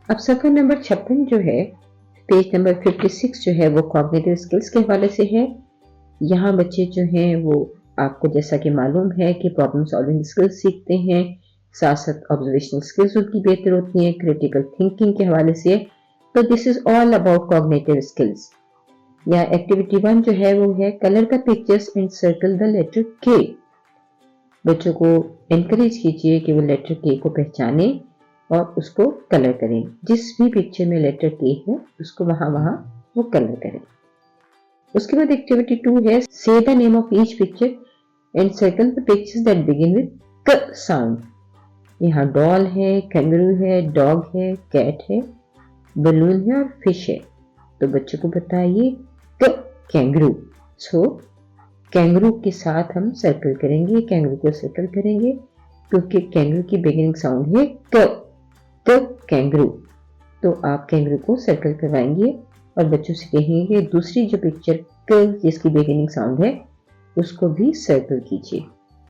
अब सफर नंबर 56 जो है, पेज नंबर 56 जो है वो कॉग्निटिव स्किल्स के हवाले से है। यहाँ बच्चे जो हैं वो आपको जैसा कि मालूम है कि प्रॉब्लम सॉल्विंग स्किल्स सीखते हैं, साथ साथ ऑब्जर्वेशनल स्किल्स उनकी बेहतर होती हैं, क्रिटिकल थिंकिंग के हवाले से। तो this is all about cognitive skills. यहाँ एक्टिविटी 1 जो है वो है colour the pictures and circle the letter के। बच्चों को एनकरेज कीजिए कि वो लेटर के को पहचाने और उसको कलर करें। जिस भी पिक्चर में लेटर के है उसको वहां वो कलर करें। उसके बाद एक्टिविटी 2 है से the name of each picture and circle the pictures that begin with क साउंड। यहाँ डॉल है, कैंगरू है, डॉग है, कैट है, बलून है और फिश है। तो बच्चों को बताइए कैंगरू। सो कैंगरू के साथ हम सर्कल करेंगे, कैंगरू को सर्कल करेंगे क्योंकि कैंगरू की बिगिनिंग साउंड है क कैंगरू। तो आप कैंगरू को सर्कल करवाएंगे और बच्चों से कहेंगे दूसरी जो पिक्चर क जिसकी बिगिनिंग साउंड है उसको भी सर्कल कीजिए।